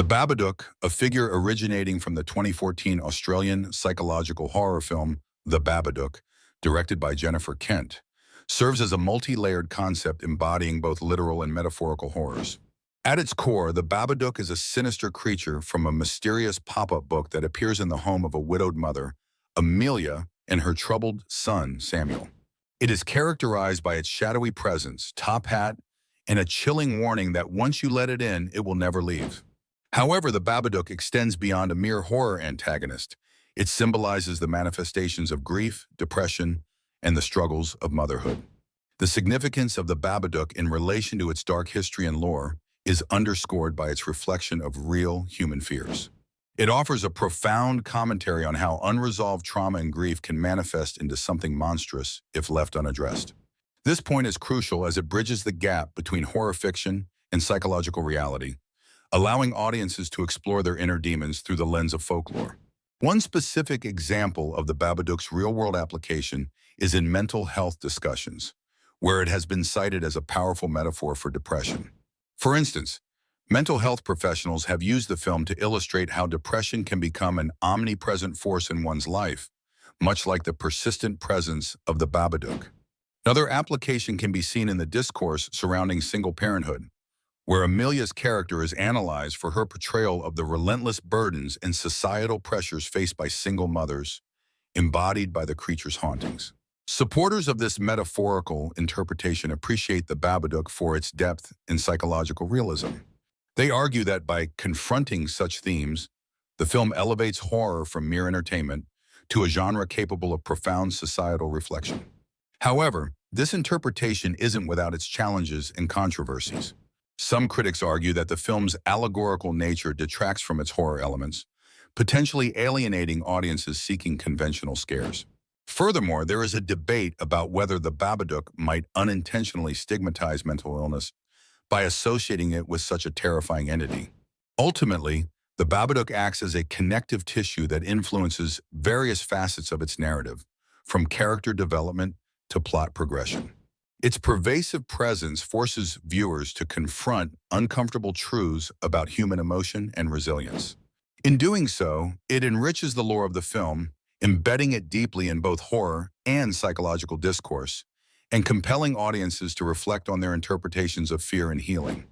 The Babadook, a figure originating from the 2014 Australian psychological horror film The Babadook, directed by Jennifer Kent, serves as a multi-layered concept embodying both literal and metaphorical horrors. At its core, the Babadook is a sinister creature from a mysterious pop-up book that appears in the home of a widowed mother, Amelia, and her troubled son, Samuel. It is characterized by its shadowy presence, top hat, and a chilling warning that once you let it in, it will never leave. However, the Babadook extends beyond a mere horror antagonist. It symbolizes the manifestations of grief, depression, and the struggles of motherhood. The significance of the Babadook in relation to its dark history and lore is underscored by its reflection of real human fears. It offers a profound commentary on how unresolved trauma and grief can manifest into something monstrous if left unaddressed. This point is crucial as it bridges the gap between horror fiction and psychological reality, allowing audiences to explore their inner demons through the lens of folklore. One specific example of the Babadook's real-world application is in mental health discussions, where it has been cited as a powerful metaphor for depression. For instance, mental health professionals have used the film to illustrate how depression can become an omnipresent force in one's life, much like the persistent presence of the Babadook. Another application can be seen in the discourse surrounding single parenthood, where Amelia's character is analyzed for her portrayal of the relentless burdens and societal pressures faced by single mothers, embodied by the creature's hauntings. Supporters of this metaphorical interpretation appreciate the Babadook for its depth and psychological realism. They argue that by confronting such themes, the film elevates horror from mere entertainment to a genre capable of profound societal reflection. However, this interpretation isn't without its challenges and controversies. Some critics argue that the film's allegorical nature detracts from its horror elements, potentially alienating audiences seeking conventional scares. Furthermore, there is a debate about whether the Babadook might unintentionally stigmatize mental illness by associating it with such a terrifying entity. Ultimately, the Babadook acts as a connective tissue that influences various facets of its narrative, from character development to plot progression. Its pervasive presence forces viewers to confront uncomfortable truths about human emotion and resilience. In doing so, it enriches the lore of the film, embedding it deeply in both horror and psychological discourse, and compelling audiences to reflect on their interpretations of fear and healing.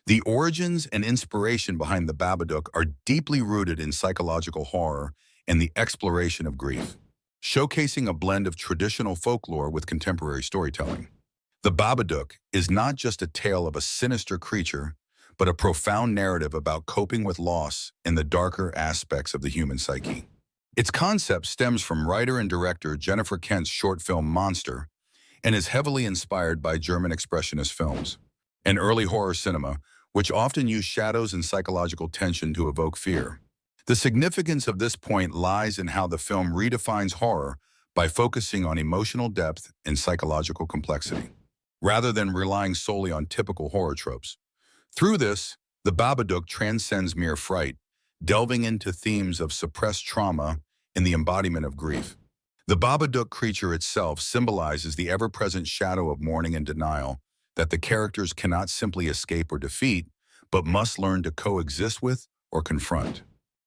The origins and inspiration behind the Babadook are deeply rooted in psychological horror and the exploration of grief, showcasing a blend of traditional folklore with contemporary storytelling. The Babadook is not just a tale of a sinister creature, but a profound narrative about coping with loss and the darker aspects of the human psyche. Its concept stems from writer and director Jennifer Kent's short film Monster and is heavily inspired by German expressionist films and early horror cinema, which often use shadows and psychological tension to evoke fear. The significance of this point lies in how the film redefines horror by focusing on emotional depth and psychological complexity, rather than relying solely on typical horror tropes. Through this, the Babadook transcends mere fright, delving into themes of suppressed trauma and the embodiment of grief. The Babadook creature itself symbolizes the ever-present shadow of mourning and denial that the characters cannot simply escape or defeat, but must learn to coexist with or confront.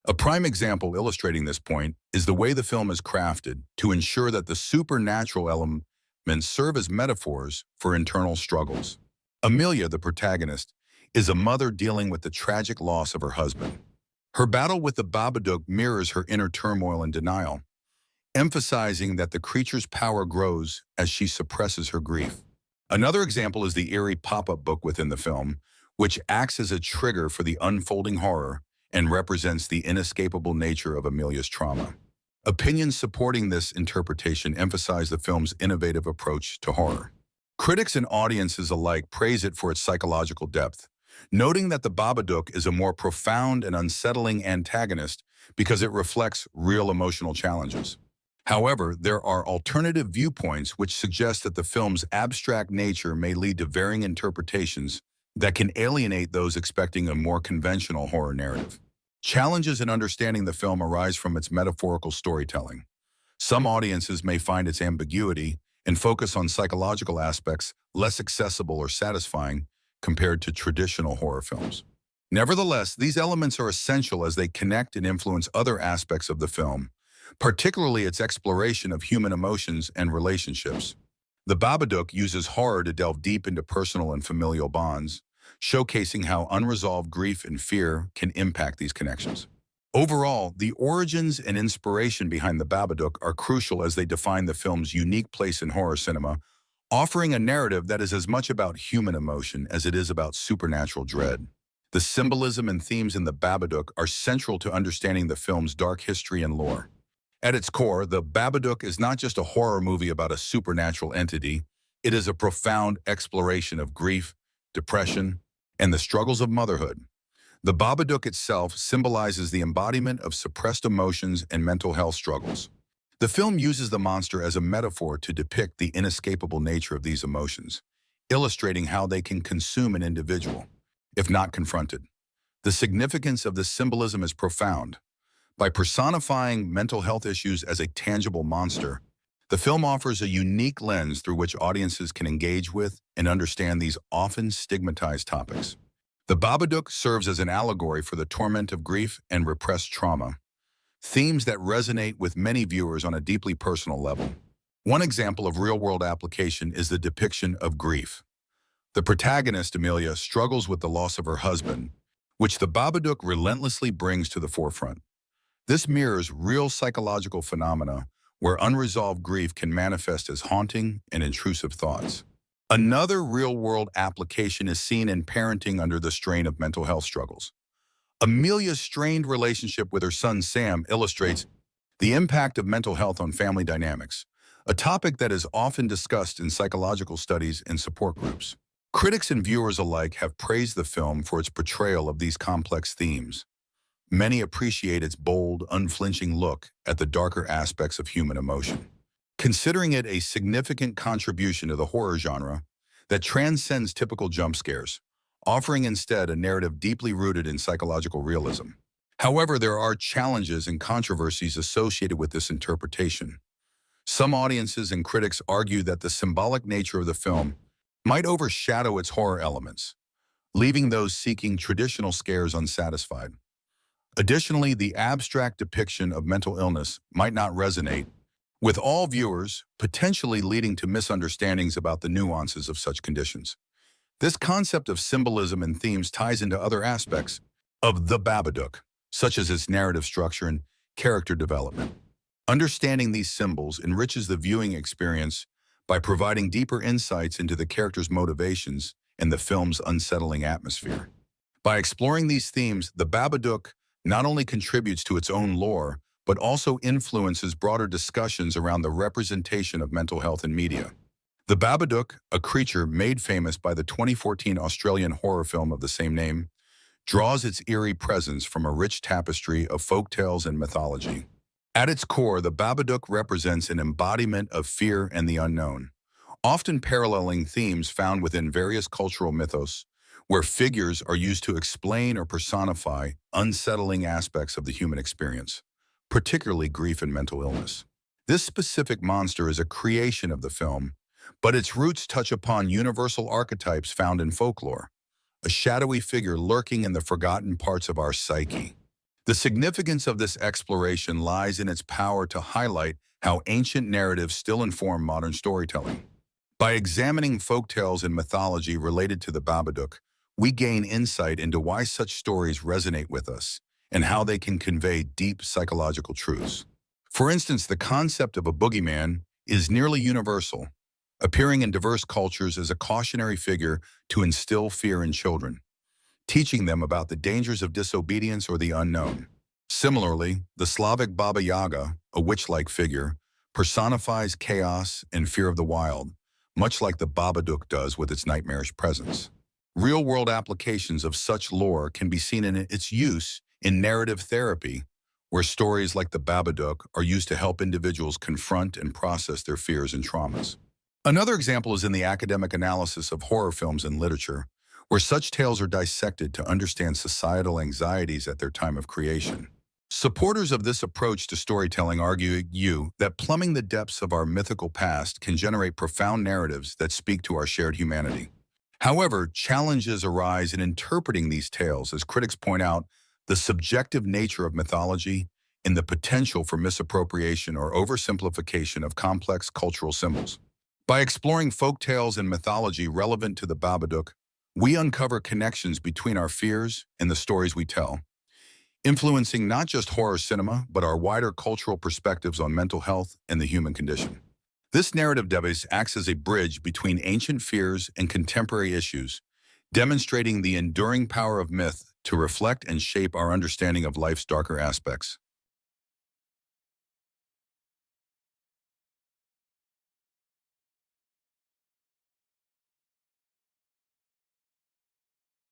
A prime example illustrating this point is the way the film is crafted to ensure that the supernatural elements serve as metaphors for internal struggles. Amelia, the protagonist, is a mother dealing with the tragic loss of her husband. Her battle with the Babadook mirrors her inner turmoil and denial, emphasizing that the creature's power grows as she suppresses her grief. Another example is the eerie pop-up book within the film, which acts as a trigger for the unfolding horror and represents the inescapable nature of Amelia's trauma. Opinions supporting this interpretation emphasize the film's innovative approach to horror. Critics and audiences alike praise it for its psychological depth, noting that the Babadook is a more profound and unsettling antagonist because it reflects real emotional challenges. However, there are alternative viewpoints which suggest that the film's abstract nature may lead to varying interpretations that can alienate those expecting a more conventional horror narrative. Challenges in understanding the film arise from its metaphorical storytelling. Some audiences may find its ambiguity and focus on psychological aspects less accessible or satisfying compared to traditional horror films. Nevertheless, these elements are essential as they connect and influence other aspects of the film, particularly its exploration of human emotions and relationships. The Babadook uses horror to delve deep into personal and familial bonds, showcasing how unresolved grief and fear can impact these connections. Overall, the origins and inspiration behind the Babadook are crucial as they define the film's unique place in horror cinema, offering a narrative that is as much about human emotion as it is about supernatural dread. The symbolism and themes in the Babadook are central to understanding the film's dark history and lore. At its core, the Babadook is not just a horror movie about a supernatural entity, it is a profound exploration of grief, depression, and the struggles of motherhood. The Babadook itself symbolizes the embodiment of suppressed emotions and mental health struggles. The film uses the monster as a metaphor to depict the inescapable nature of these emotions, illustrating how they can consume an individual, if not confronted. The significance of this symbolism is profound. By personifying mental health issues as a tangible monster, the film offers a unique lens through which audiences can engage with and understand these often stigmatized topics. The Babadook serves as an allegory for the torment of grief and repressed trauma, themes that resonate with many viewers on a deeply personal level. One example of real-world application is the depiction of grief. The protagonist, Amelia, struggles with the loss of her husband, which the Babadook relentlessly brings to the forefront. This mirrors real psychological phenomena where unresolved grief can manifest as haunting and intrusive thoughts. Another real-world application is seen in parenting under the strain of mental health struggles. Amelia's strained relationship with her son Sam illustrates the impact of mental health on family dynamics, a topic that is often discussed in psychological studies and support groups. Critics and viewers alike have praised the film for its portrayal of these complex themes. Many appreciate its bold, unflinching look at the darker aspects of human emotion, considering it a significant contribution to the horror genre that transcends typical jump scares, offering instead a narrative deeply rooted in psychological realism. However, there are challenges and controversies associated with this interpretation. Some audiences and critics argue that the symbolic nature of the film might overshadow its horror elements, leaving those seeking traditional scares unsatisfied. Additionally, the abstract depiction of mental illness might not resonate with all viewers, potentially leading to misunderstandings about the nuances of such conditions. This concept of symbolism and themes ties into other aspects of the Babadook, such as its narrative structure and character development. Understanding these symbols enriches the viewing experience by providing deeper insights into the character's motivations and the film's unsettling atmosphere. By exploring these themes, the Babadook not only contributes to its own lore, but also influences broader discussions around the representation of mental health in media. The Babadook, a creature made famous by the 2014 Australian horror film of the same name, draws its eerie presence from a rich tapestry of folktales and mythology. At its core, the Babadook represents an embodiment of fear and the unknown, often paralleling themes found within various cultural mythos, where figures are used to explain or personify unsettling aspects of the human experience, particularly grief and mental illness. This specific monster is a creation of the film, but its roots touch upon universal archetypes found in folklore, a shadowy figure lurking in the forgotten parts of our psyche. The significance of this exploration lies in its power to highlight how ancient narratives still inform modern storytelling. By examining folktales and mythology related to the Babadook, we gain insight into why such stories resonate with us and how they can convey deep psychological truths. For instance, the concept of a boogeyman is nearly universal, appearing in diverse cultures as a cautionary figure to instill fear in children, teaching them about the dangers of disobedience or the unknown. Similarly, the Slavic Baba Yaga, a witch-like figure, personifies chaos and fear of the wild, much like the Babadook does with its nightmarish presence. Real-world applications of such lore can be seen in its use in narrative therapy, where stories like the Babadook are used to help individuals confront and process their fears and traumas. Another example is in the academic analysis of horror films and literature, where such tales are dissected to understand societal anxieties at their time of creation. Supporters of this approach to storytelling argue that plumbing the depths of our mythical past can generate profound narratives that speak to our shared humanity. However, challenges arise in interpreting these tales, as critics point out the subjective nature of mythology and the potential for misappropriation or oversimplification of complex cultural symbols. By exploring folk tales and mythology relevant to the Babadook, we uncover connections between our fears and the stories we tell, influencing not just horror cinema, but our wider cultural perspectives on mental health and the human condition. This narrative device acts as a bridge between ancient fears and contemporary issues, demonstrating the enduring power of myth to reflect and shape our understanding of life's darker aspects.